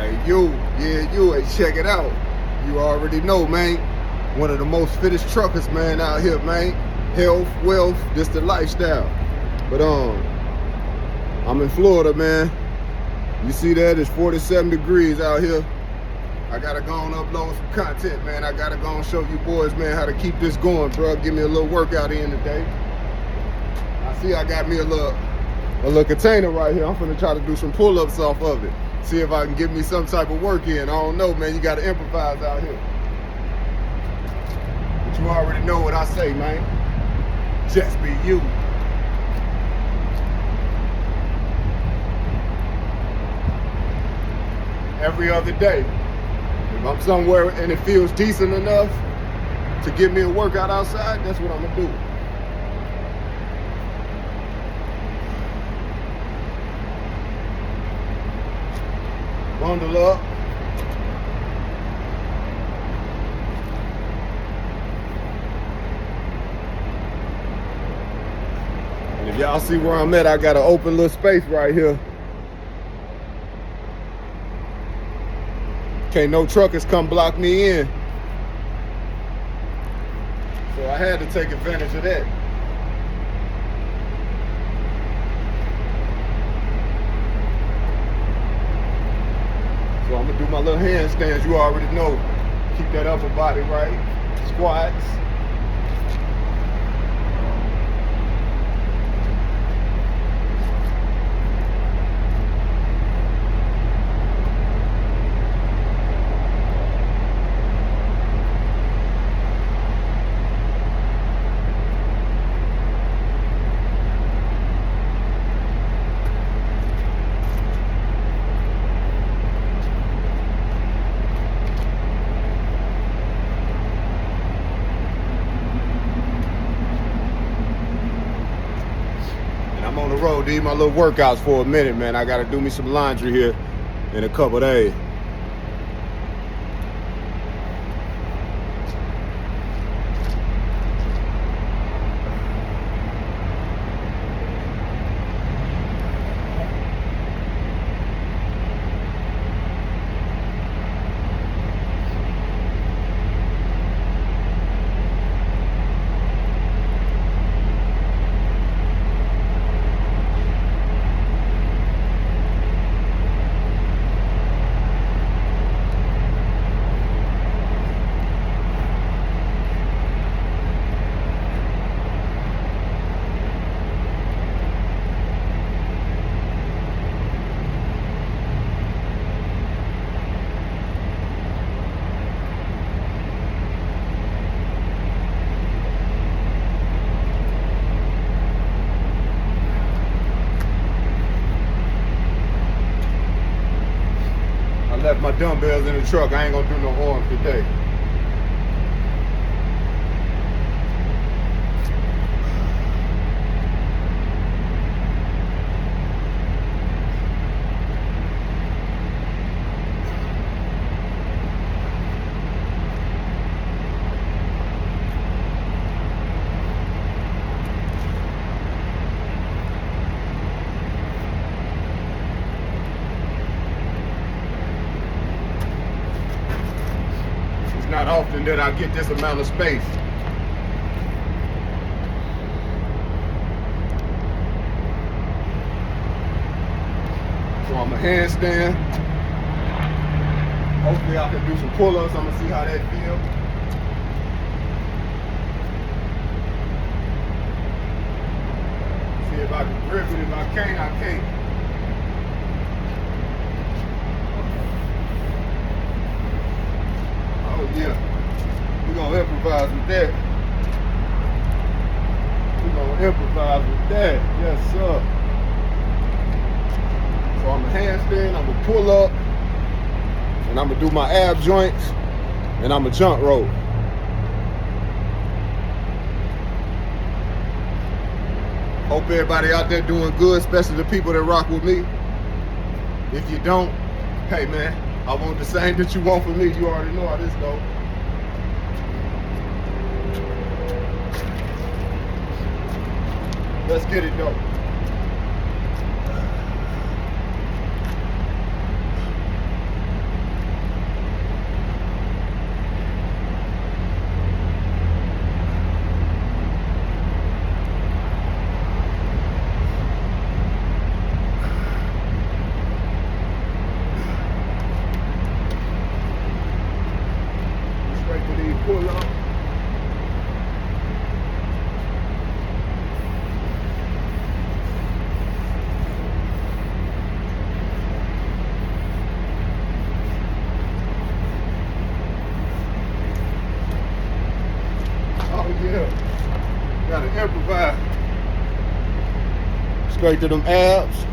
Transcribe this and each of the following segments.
Hey, you, yeah, you, hey, check it out. You already know, man. One of the most fittest truckers, man, out here, man. Health, wealth, this the lifestyle. But I'm in Florida, man. You see that? It's 47 degrees out here. I gotta go and upload some content, man. I gotta go and show you boys, man, how to keep this going, bro. Give me a little workout in today. I see I got me a little container right here. I'm finna try to do some pull-ups off of it. See if I can get me some type of work in. I don't know, man. You gotta improvise out here. But you already know what I say, man. Just be you. Every other day. If I'm somewhere and it feels decent enough to give me a workout outside, that's what I'm gonna do. Bundle up. And if y'all see where I'm at, I got an open little space right here. Can't no truckers come block me in. So I had to take advantage of that. So I'm gonna do my little handstands, you already know. Keep that upper body right. Squats. I'm on the road, do my little workouts for a minute, man. I gotta do me some laundry here in a couple days. I left my dumbbells in the truck. I ain't gonna do no arms today. Not often that I get this amount of space. So I'm a handstand. Hopefully I can do some pull-ups. I'm gonna see how that feels. See if I can grip it. If I can't, I can't. Oh yeah, we're gonna improvise with that. We're gonna improvise with that, yes sir. So I'm a handstand, I'm gonna pull up, and I'm gonna do my ab joints, and I'm a jump rope. Hope everybody out there doing good, especially the people that rock with me. If you don't, hey man, I want the same that you want from me. You already know how this goes. Let's get it though. Straight to them abs.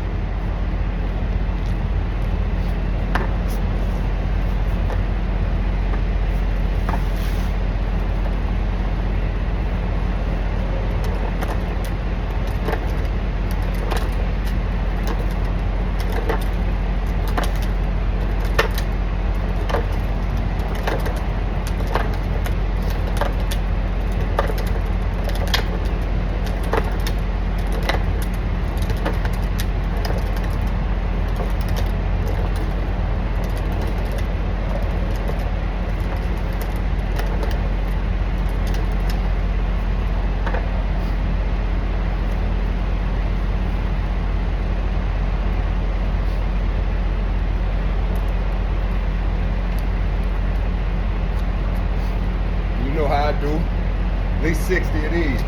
You know how I do. At least 60 of these.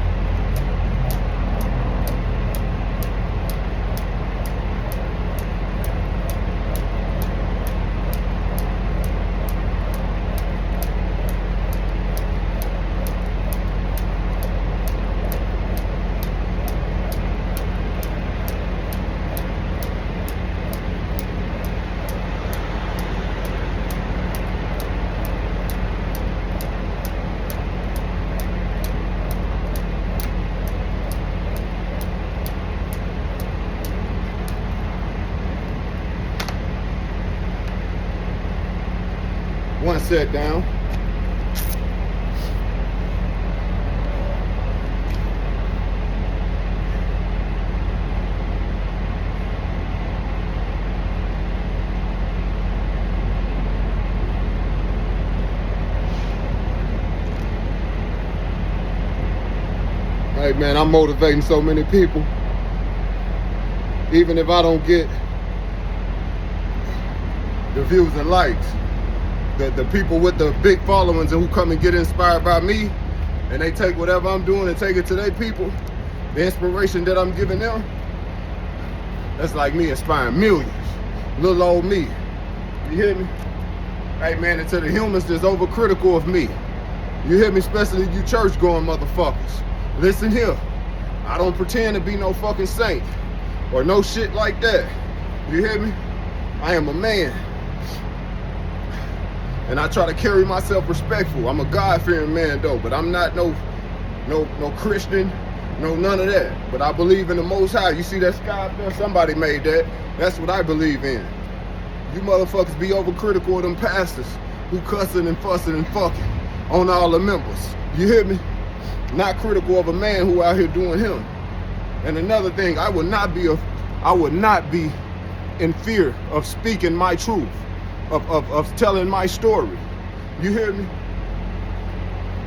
One set down. Hey man, I'm motivating so many people. Even if I don't get the views and likes, the people with the big followings and who come and get inspired by me, and they take whatever I'm doing and take it to their people, the inspiration that I'm giving them, that's like me inspiring millions. Little old me. You hear me? Hey man, and to the humans that's overcritical of me, you hear me? Especially you church going motherfuckers. Listen here. I don't pretend to be no fucking saint or no shit like that. You hear me? I am a man. And I try to carry myself respectful. I'm a God-fearing man though, but I'm not no Christian, no none of that. But I believe in the Most High. You see that sky up there? Somebody made that. That's what I believe in. You motherfuckers be overcritical of them pastors who cussing and fussing and fucking on all the members. You hear me? Not critical of a man who out here doing him. And another thing, I would not be in fear of speaking my truth. Of telling my story. You hear me?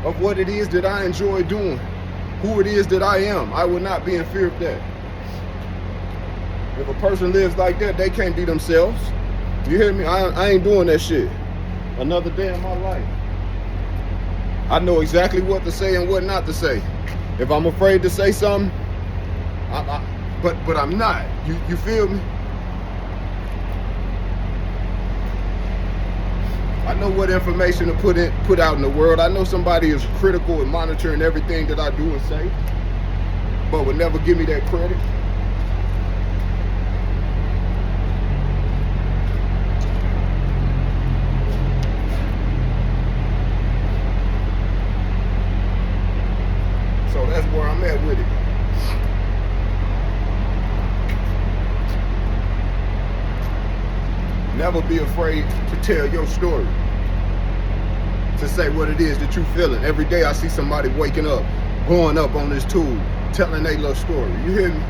Of what it is that I enjoy doing. Who it is that I am. I would not be in fear of that. If a person lives like that, they can't be themselves. You hear me? I ain't doing that shit. Another day in my life. I know exactly what to say and what not to say. If I'm afraid to say something, but I'm not. You feel me? I know what information to put out in the world. I know somebody is critical and monitoring everything that I do and say, but would never give me that credit. So that's where I'm at with it. Never be afraid to tell your story. To say what it is that you feeling. Every day I see somebody waking up, going up on this tool, telling their little story. You hear me?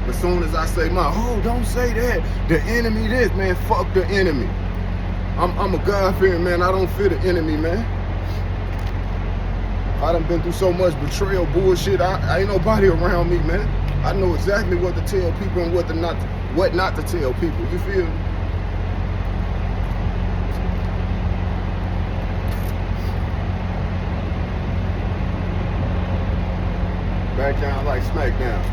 As soon as I say don't say that. The enemy this, man, fuck the enemy. I'm a God-fearing man. I don't fear the enemy, man. I done been through so much betrayal, bullshit. I ain't nobody around me, man. I know exactly what to tell people and what not to tell people. You feel me? Back down like SmackDown.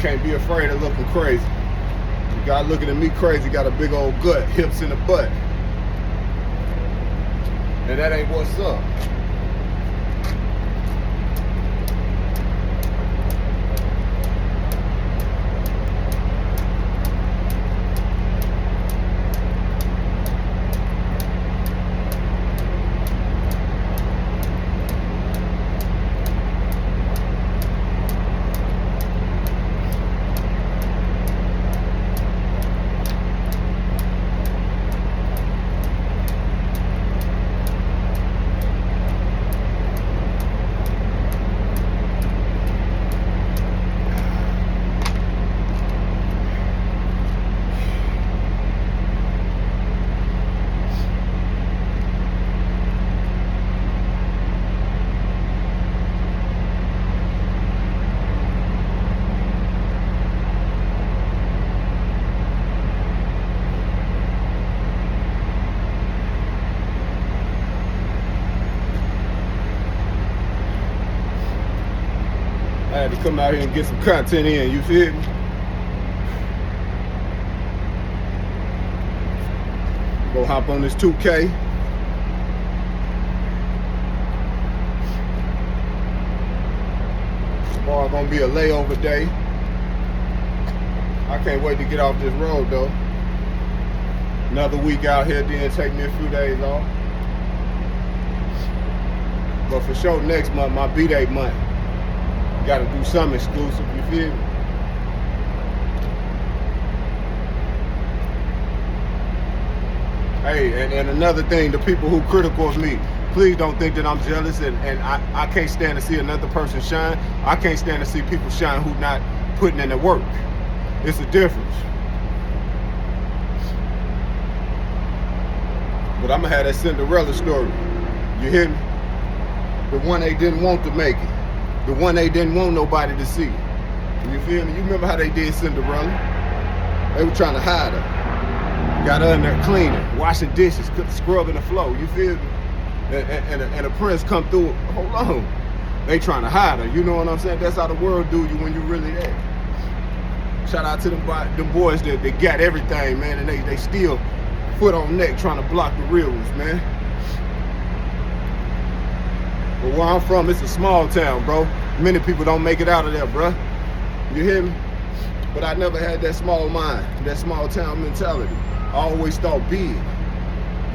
can't be afraid of looking crazy. You got looking at me crazy, got a big old gut, hips in the butt. And that ain't what's up. I had to come out here and get some content in, you feel me? Go hop on this 2K. Tomorrow gonna be a layover day. I can't wait to get off this road though. Another week out here, then take me a few days off. But for sure next month, my B-Day month. Gotta do something exclusive, you feel me? Hey, and another thing, the people who critical of me, please don't think that I'm jealous and I can't stand to see another person shine. I can't stand to see people shine who not putting in the work. It's a difference. But I'm gonna have that Cinderella story. You hear me? The one they didn't want to make it. The one they didn't want nobody to see. You feel me? You remember how they did Cinderella? They were trying to hide her. Got her in there cleaning, washing dishes, scrubbing the floor. You feel me? And a prince come through. Hold on. They trying to hide her. You know what I'm saying? That's how the world do you when you really there. Shout out to them boys that got everything, man, and they still foot on neck trying to block the real ones, man. But where I'm from, it's a small town, bro. Many people don't make it out of there, bro. You hear me? But I never had that small mind, that small town mentality. I always thought big.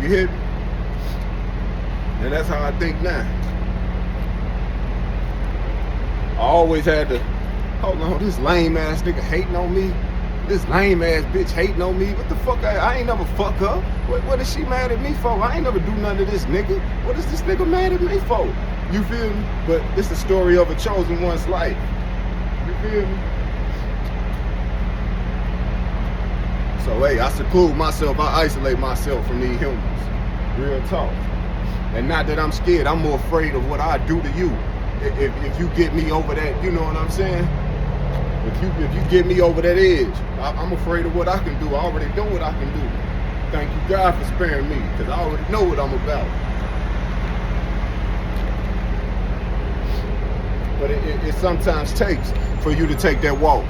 You hear me? And that's how I think now. I always had to, hold on, this lame ass nigga hating on me. This lame ass bitch hating on me. What the fuck? I ain't never fuck her. What is she mad at me for? I ain't never do none of this, nigga. What is this nigga mad at me for? You feel me? But it's the story of a chosen one's life. You feel me? So hey, I seclude myself, I isolate myself from these humans. Real talk. And not that I'm scared, I'm more afraid of what I do to you. If you get me over that, you know what I'm saying? If you get me over that edge, I'm afraid of what I can do. I already know what I can do. Thank you God for sparing me, because I already know what I'm about. But it sometimes takes for you to take that walk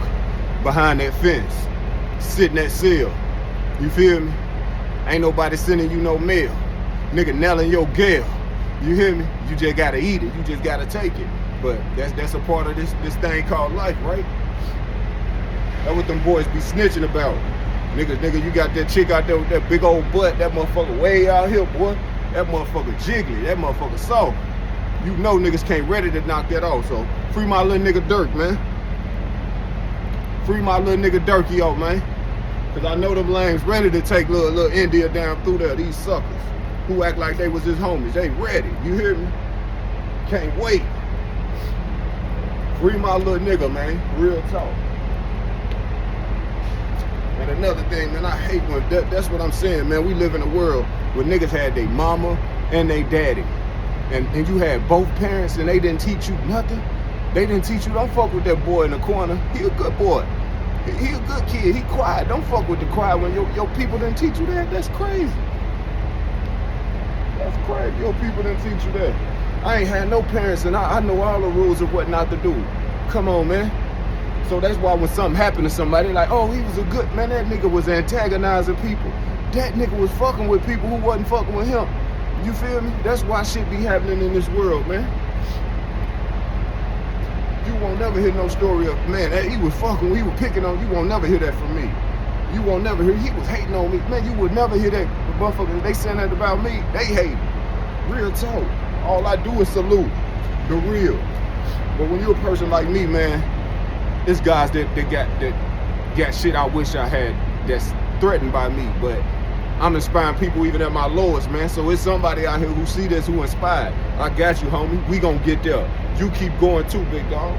behind that fence, sit in that cell. You feel me? Ain't nobody sending you no mail. Nigga nailing your gal. You hear me? You just gotta eat it. You just gotta take it. But that's a part of this thing called life, right? That's what them boys be snitching about. Nigga, you got that chick out there with that big old butt. That motherfucker way out here, boy. That motherfucker jiggly. That motherfucker soft. You know niggas can't ready to knock that off. So free my little nigga Dirk, man. Free my little nigga Dirky out, man. Cause I know them lames ready to take little India down through there. These suckers who act like they was his homies. They ready. You hear me? Can't wait. Free my little nigga, man. Real talk. And another thing, man, I hate when that's what I'm saying, man. We live in a world where niggas had their mama and their daddy. And you had both parents and they didn't teach you nothing. They didn't teach you, don't fuck with that boy in the corner. He a good boy. He a good kid. He quiet. Don't fuck with the quiet when your people didn't teach you that. That's crazy. That's crazy. Your people didn't teach you that. I ain't had no parents and I know all the rules of what not to do. Come on, man. So that's why when something happened to somebody, like, oh, he was a good man, that nigga was antagonizing people. That nigga was fucking with people who wasn't fucking with him. You feel me? That's why shit be happening in this world, man. You won't never hear no story of, man, he was fucking, he was picking on, you won't never hear that from me. You won't never hear, he was hating on me. Man, you would never hear that. The motherfuckers, they saying that about me, they hate. Real talk. All I do is salute the real. But when you're a person like me, man, it's guys that got shit I wish I had that's threatened by me. But I'm inspiring people even at my lowest, man. So it's somebody out here who see this, who inspired. I got you, homie. We gonna get there. You keep going too, big dog.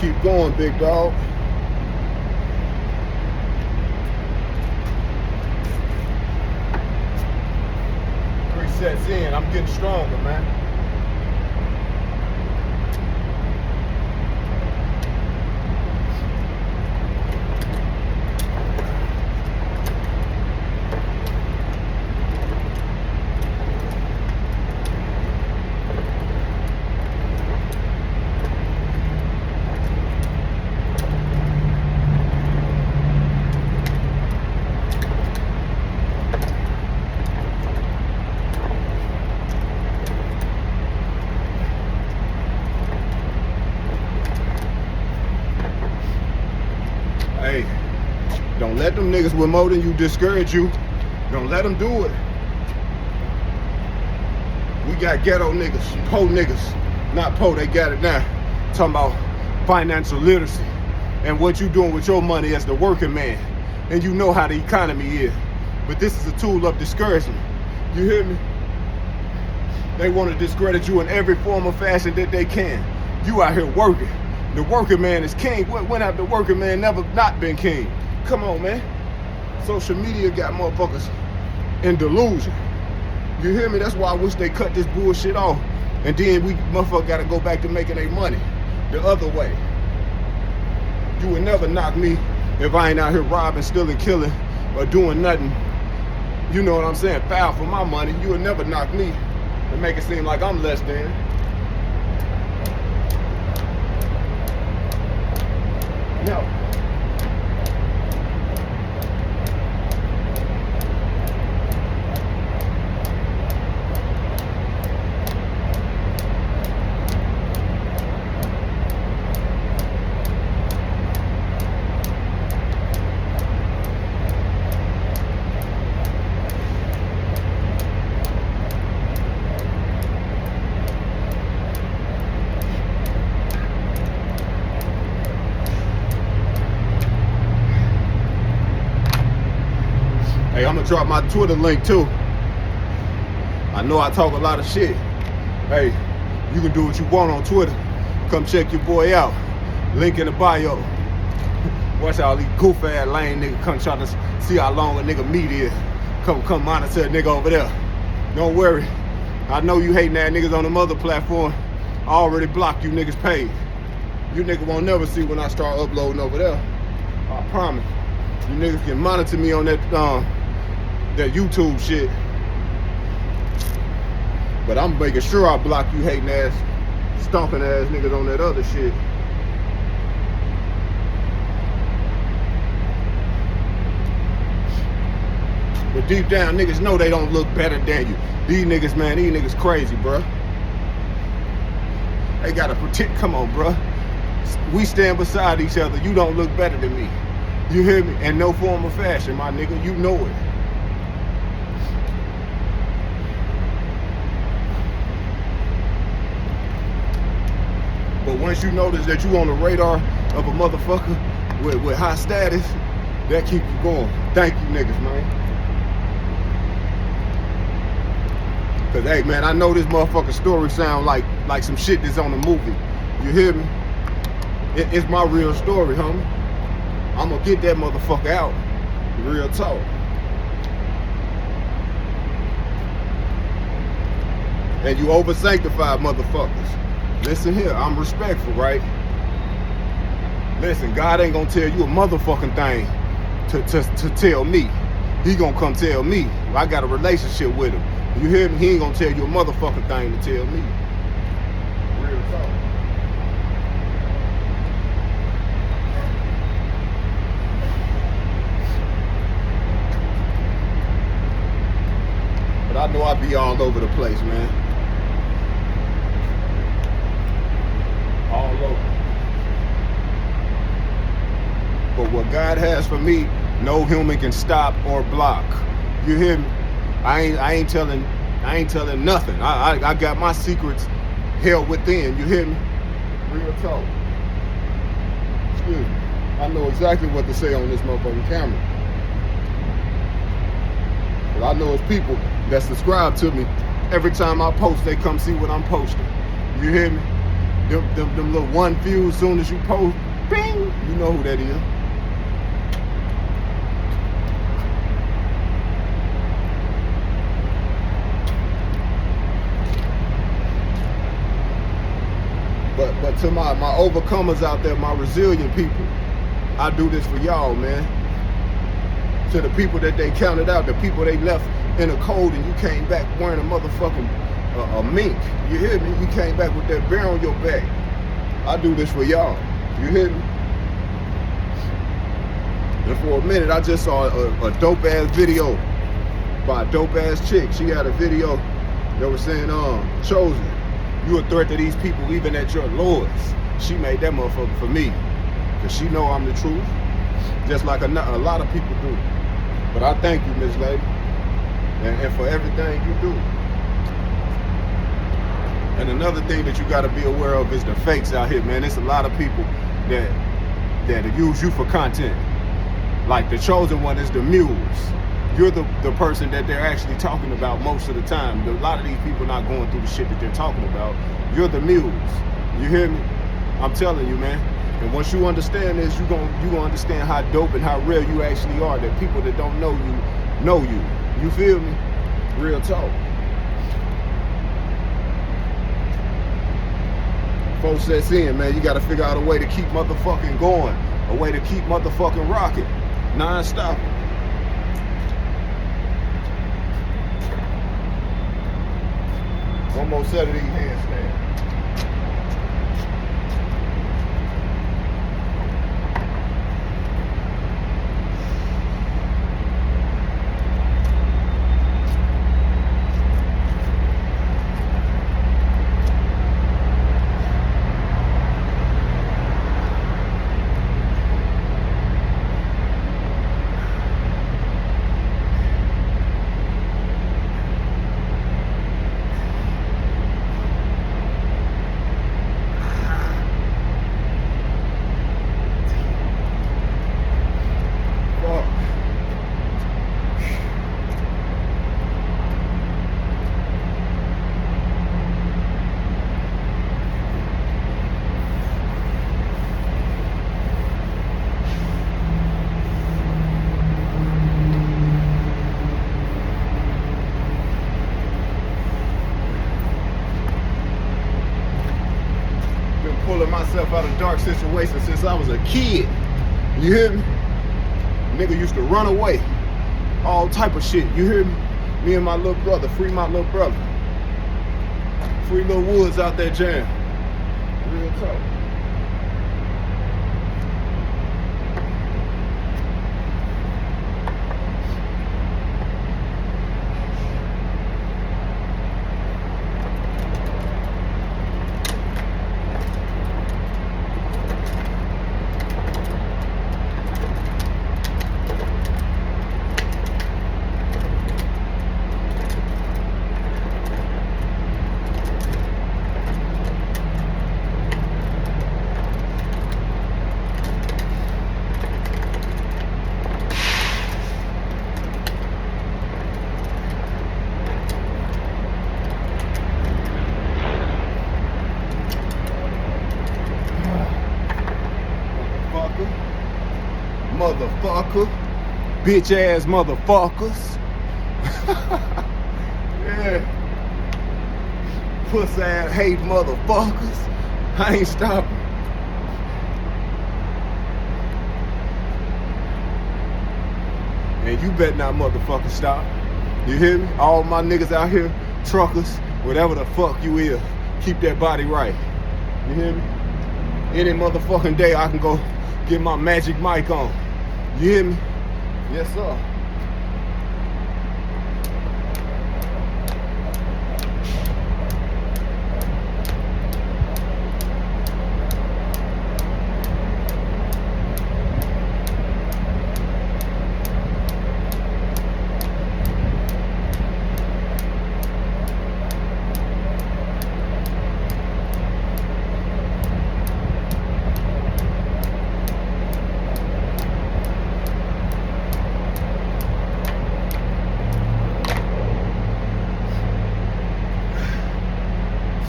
Keep going, big dog. 3 sets in, I'm getting stronger, man. Hey, don't let them niggas with more than you discourage you. Don't let them do it. We got ghetto niggas, po niggas. Not po, they got it now. Talking about financial literacy and what you doing with your money as the working man. And you know how the economy is. But this is a tool of discouragement. You hear me? They want to discredit you in every form or fashion that they can. You out here working. The working man is king. When have the working man never not been king? Come on, man. Social media got motherfuckers in delusion. You hear me? That's why I wish they cut this bullshit off. And then we motherfuckers gotta go back to making their money the other way. You would never knock me if I ain't out here robbing, stealing, killing, or doing nothing. You know what I'm saying? Foul for my money. You would never knock me and make it seem like I'm less than. No. Hey, I'm gonna drop my Twitter link too. I know I talk a lot of shit. Hey, you can do what you want on Twitter. Come check your boy out. Link in the bio. Watch all these goof ass lame niggas come try to see how long a nigga meat is. Come monitor a nigga over there. Don't worry. I know you hating that niggas on them other platform. I already blocked you niggas page. You niggas won't never see when I start uploading over there. I promise. You niggas can monitor me on that YouTube shit. But I'm making sure I block you hating ass, stomping ass niggas on that other shit. But deep down, niggas know they don't look better than you. These niggas, man, these niggas crazy, bruh. They gotta protect, come on, bruh. We stand beside each other. You don't look better than me. You hear me? In no form or fashion, my nigga. You know it. But once you notice that you on the radar of a motherfucker with high status, that keep you going. Thank you, niggas, man. Cause hey, man, I know this motherfucking story sound like some shit that's on a movie. You hear me? It's my real story, homie. I'm gonna get that motherfucker out. Real talk. And you over-sanctified motherfuckers. Listen here, I'm respectful, right? Listen, God ain't gonna tell you a motherfucking thing to tell me. He gonna come tell me. I got a relationship with him. You hear me? He ain't gonna tell you a motherfucking thing to tell me. Real talk. But I know I be all over the place, man. All over. But what God has for me, no human can stop or block. You hear me? I ain't telling nothing. I got my secrets held within. You hear me? Real talk. Excuse me. I know exactly what to say on this motherfucking camera. But I know it's people that subscribe to me. Every time I post, they come see what I'm posting. You hear me? Them little one views soon as you post, bing, you know who that is. But to my overcomers out there, my resilient people, I do this for y'all, man. To the people that they counted out, the people they left in the cold and you came back wearing a motherfucking a mink. You hear me? You came back with that bear on your back. I do this for y'all. You hear me? And for a minute, I just saw a dope-ass video by a dope-ass chick. She had a video that was saying, Chosen, you a threat to these people even at your lowest. She made that motherfucker for me. Because she know I'm the truth. Just like a lot of people do. But I thank you, Miss Lady. And for everything you do. And another thing that you got to be aware of is the fakes out here, man. There's a lot of people that use you for content. Like the chosen one is the mules. You're the person that they're actually talking about most of the time. A lot of these people not going through the shit that they're talking about. You're the mules. You hear me? I'm telling you, man. And once you understand this, you gonna understand how dope and how real you actually are. That people that don't know you. You feel me? Real talk. Folks that's in, man, you gotta figure out a way to keep motherfucking going. A way to keep motherfucking rocking. Non-stop. One more set of these handstands. Pulling myself out of dark situations since I was a kid. You hear me? Nigga used to run away. All type of shit. You hear me? Me and my little brother. Free my little brother. Free Lil Woods out there jam. Real talk. bitch ass motherfuckers. Yeah. Puss ass hate motherfuckers. I ain't stopping. And you better not motherfucking stop. You hear me? All my niggas out here, truckers, whatever the fuck you is, keep that body right. You hear me? Any motherfucking day I can go get my magic mic on. You hear me? Yes, sir.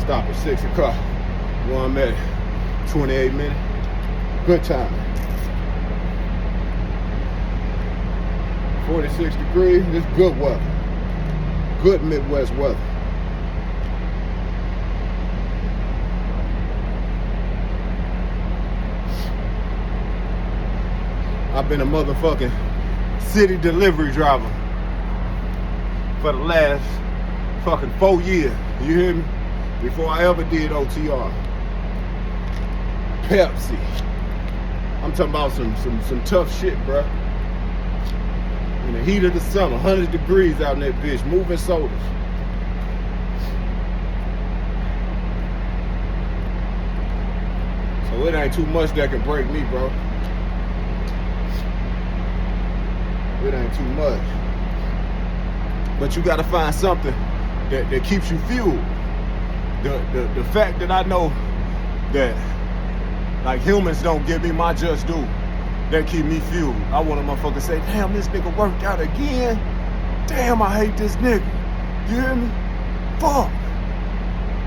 Stop at 6 o'clock. Where I'm at, 28 minutes. Good time. 46 degrees. This good weather. Good Midwest weather. I've been a motherfucking city delivery driver for the last fucking 4 years. You hear me? Before I ever did OTR. Pepsi. I'm talking about some tough shit, bro. In the heat of the summer, 100 degrees out in that bitch, moving sodas. So it ain't too much that can break me, bro. It ain't too much. But you gotta find something that keeps you fueled. The fact that I know that like humans don't give me my just due, that keep me fueled. I want a motherfucker to say, damn, this nigga worked out again. Damn, I hate this nigga. You hear me? Fuck.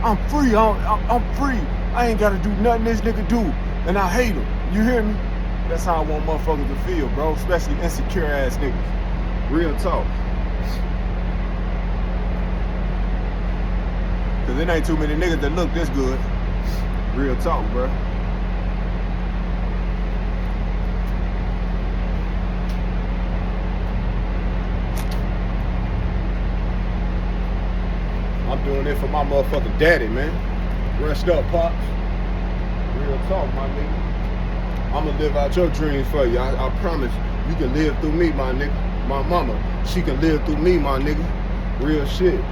I'm free. I'm free. I ain't gotta do nothing this nigga do, and I hate him. You hear me? That's how I want motherfuckers to feel, bro. Especially insecure ass niggas. Real talk. Cause it ain't too many niggas that look this good. Real talk, bro. I'm doing it for my motherfucking daddy, man. Rest up, Pops. Real talk, my nigga. I'ma live out your dreams for you. I promise you can live through me, my nigga. My mama, she can live through me, my nigga. Real shit.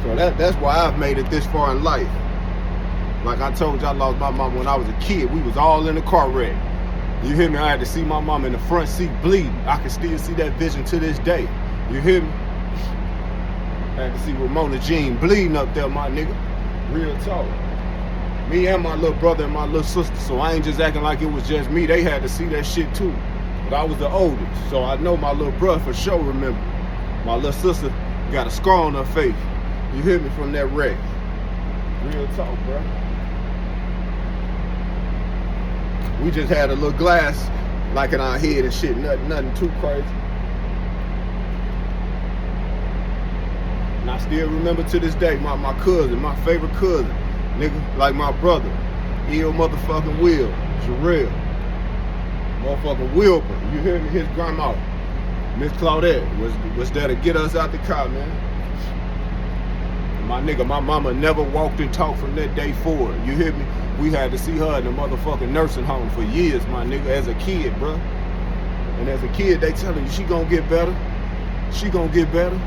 So that's why I've made it this far in life. Like I told you, I lost my mom when I was a kid. We was all in a car wreck. You hear me? I had to see my mom in the front seat bleeding. I can still see that vision to this day. You hear me? I had to see Ramona Jean bleeding up there, my nigga. Real talk. Me and my little brother and my little sister. So I ain't just acting like it was just me. They had to see that shit too. But I was the oldest. So I know my little brother for sure remember. My little sister got a scar on her face. You hear me, from that wreck. Real talk, bro. We just had a little glass like in our head and shit. Nothing too crazy. And I still remember to this day, my cousin, my favorite cousin, nigga, like my brother, Ill motherfucking Will, Jarrell, motherfucking Wilbur, you hear me? His grandma, Miss Claudette, was there to get us out the car, man. And my nigga, my mama never walked and talked from that day forward, you hear me? We had to see her in the motherfucking nursing home for years, my nigga, as a kid, bro. And as a kid, they telling you she gonna get better, she gonna get better.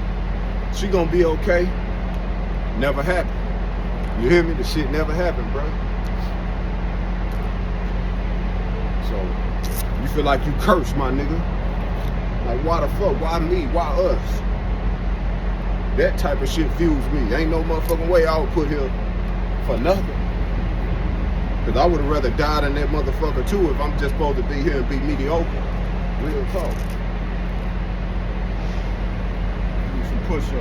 She gonna be okay. Never happened. You hear me? The shit never happened, bro. So, you feel like you cursed, my nigga. Like, why the fuck? Why me? Why us? That type of shit fuels me. Ain't no motherfucking way I would put here for nothing. Cause I would've rather died in that motherfucker too if I'm just supposed to be here and be mediocre. Real talk. Push-ups.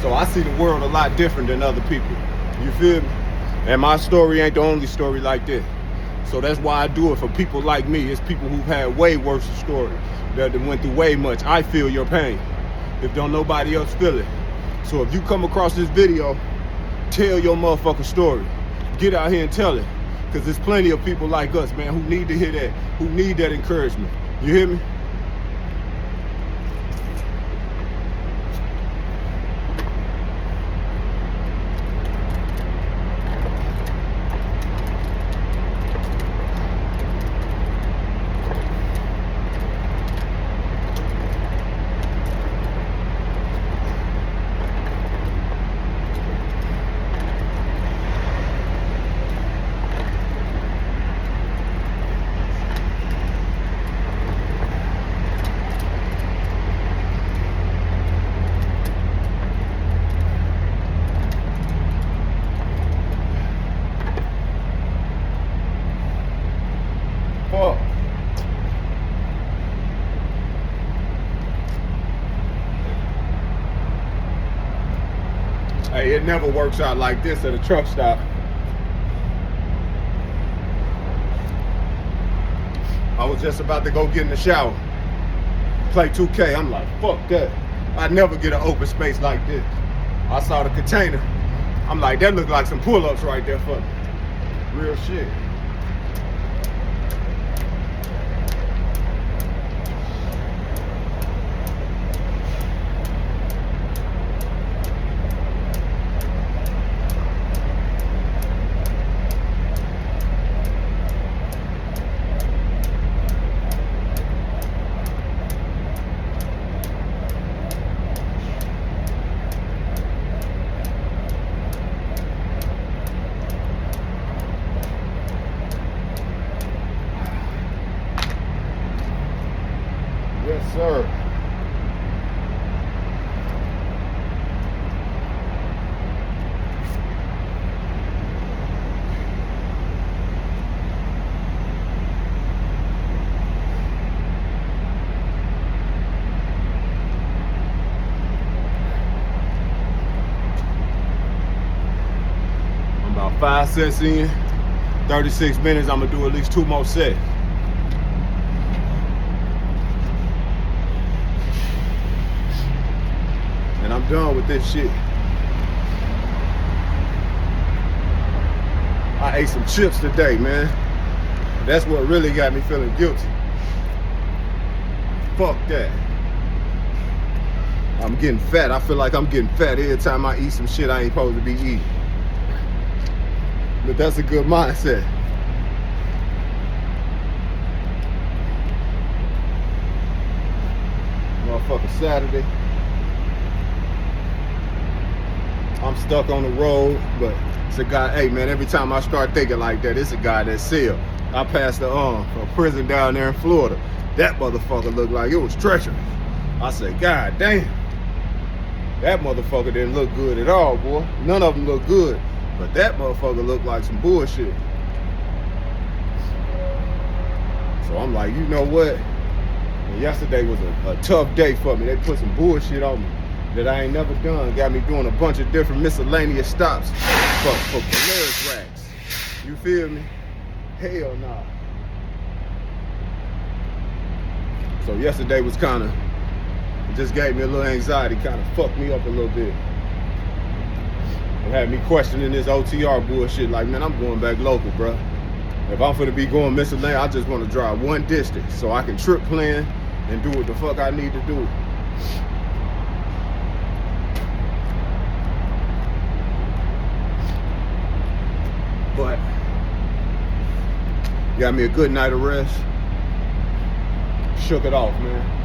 So I see the world a lot different than other people. You feel me? And my story ain't the only story like this. So that's why I do it for people like me. It's people who've had way worse stories, that went through way much. I feel your pain if don't nobody else feel it. So if you come across this video, tell your motherfucking story. Get out here and tell it. Because there's plenty of people like us, man, who need to hear that, who need that encouragement. You hear me? Fuck. Hey, it never works out like this at a truck stop. I was just about to go get in the shower, play 2K. I'm like, fuck that. I never get an open space like this. I saw the container. I'm like, that looked like some pull-ups right there for me. Real shit. Yes, sir. I'm about 5 sets in, 36 minutes. I'm gonna do at least 2 more sets. And I'm done with this shit. I ate some chips today, man. That's what really got me feeling guilty. Fuck that. I'm getting fat. I feel like I'm getting fat every time I eat some shit I ain't supposed to be eating. But that's a good mindset. Motherfucking Saturday. I'm stuck on the road, but it's a guy, hey man, every time I start thinking like that, it's a guy that's sealed. I passed a prison down there in Florida. That motherfucker looked like it was treacherous. I said, God damn. That motherfucker didn't look good at all, boy. None of them look good. But that motherfucker looked like some bullshit. So I'm like, you know what? And yesterday was a tough day for me. They put some bullshit on me that I ain't never done. Got me doing a bunch of different miscellaneous stops for Polaris racks. You feel me? Hell nah. So yesterday was kind of, it just gave me a little anxiety, kind of fucked me up a little bit. It had me questioning this OTR bullshit, like, man, I'm going back local, bro. If I'm finna be going miscellaneous, I just want to drive one distance so I can trip plan and do what the fuck I need to do. But got me a good night of rest. Shook it off, man.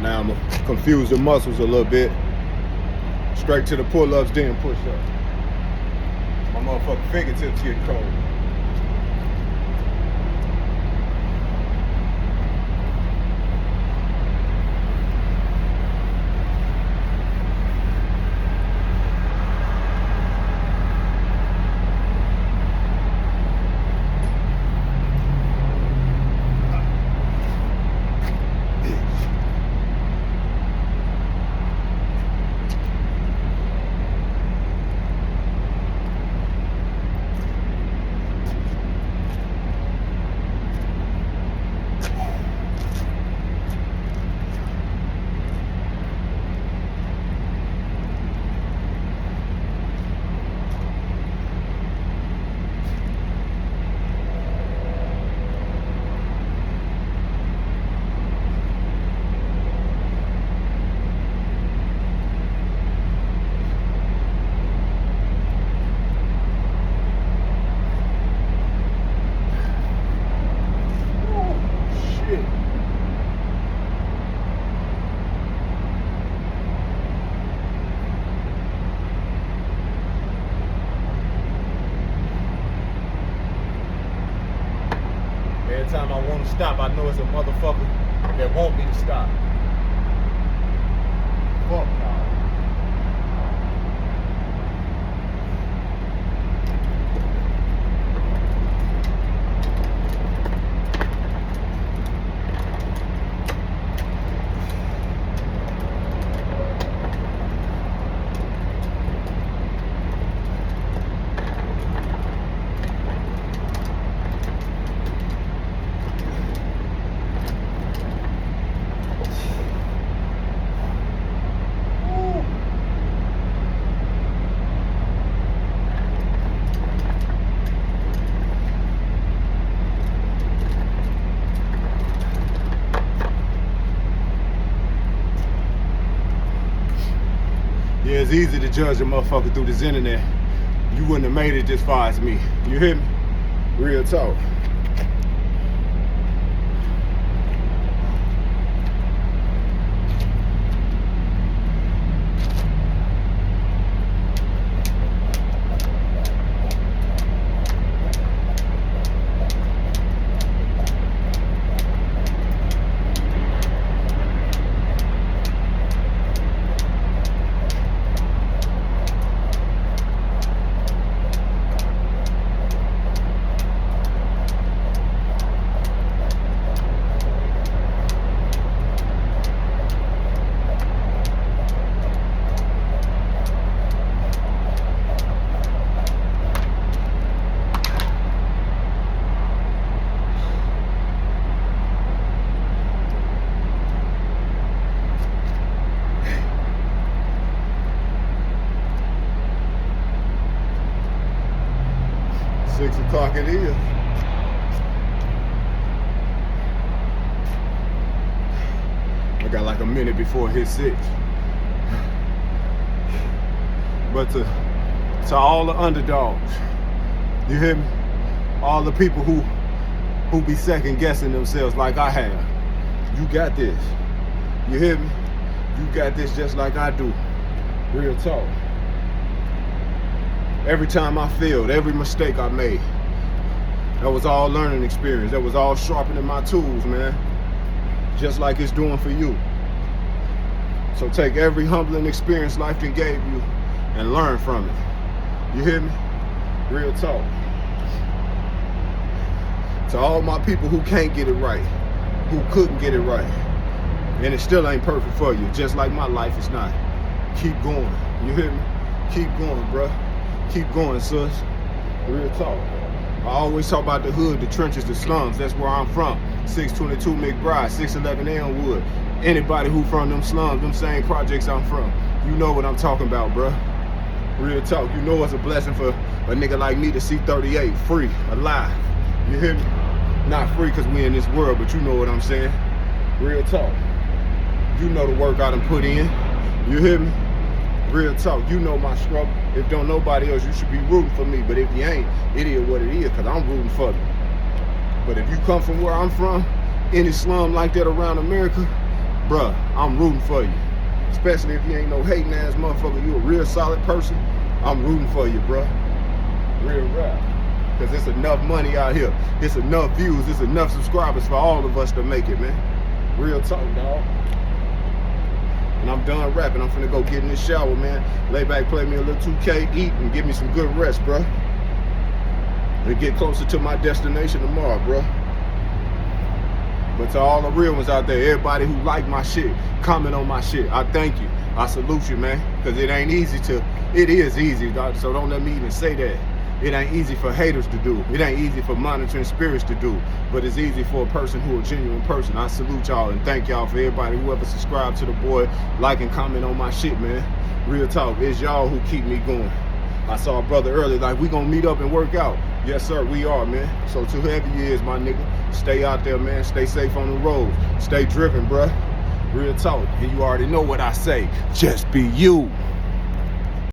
now I'm gonna confuse the muscles a little bit. Straight to the pull-ups, then push-ups. My motherfucking fingertips get cold. Every time I want to stop, I know it's a motherfucker that want me to stop. Fuck no. Yeah, it's easy to judge a motherfucker through this internet. You wouldn't have made it this far as me. You hear me? Real talk. Six o'clock it is. I got like a minute before it hits 6. But to all the underdogs, you hear me? All the people who be second guessing themselves like I have, you got this. You hear me? You got this just like I do. Real talk. Every time I failed, every mistake I made, that was all learning experience. That was all sharpening my tools, man. Just like it's doing for you. So take every humbling experience life done gave you and learn from it. You hear me? Real talk. To all my people who can't get it right, who couldn't get it right, and it still ain't perfect for you, just like my life is not. Keep going. You hear me? Keep going, bruh. Keep going, sus. Real talk. I always talk about the hood, the trenches, the slums. That's where I'm from. 622 McBride, 611 Elmwood. Anybody who from them slums, them same projects I'm from, you know what I'm talking about, bruh. Real talk. You know it's a blessing for a nigga like me to see 38 free, alive. You hear me? Not free because we in this world, but you know what I'm saying. Real talk. You know the work I done put in. You hear me? Real talk. You know my struggle. If don't nobody else, you should be rooting for me. But if you ain't, it is what it is, because I'm rooting for you. But if you come from where I'm from, any slum like that around America, bruh, I'm rooting for you. Especially if you ain't no hating ass motherfucker, you a real solid person, I'm rooting for you, bruh. Real rap. Because it's enough money out here. It's enough views. It's enough subscribers for all of us to make it, man. Real talk, dog. And I'm done rapping. I'm finna go get in this shower, man. Lay back, play me a little 2K, eat, and give me some good rest, bruh. And get closer to my destination tomorrow, bruh. But to all the real ones out there, everybody who like my shit, comment on my shit, I thank you. I salute you, man. Because it ain't easy to, it is easy, dog. So don't let me even say that. It ain't easy for haters to do. It ain't easy for monitoring spirits to do. But it's easy for a person who a genuine person. I salute y'all and thank y'all for everybody who ever subscribed to the boy, like and comment on my shit, man. Real talk. It's y'all who keep me going. I saw a brother earlier, like, we gonna meet up and work out. Yes, sir, we are, man. So to whoever you is, my nigga, stay out there, man. Stay safe on the road. Stay driven, bruh. Real talk. And you already know what I say. Just be you.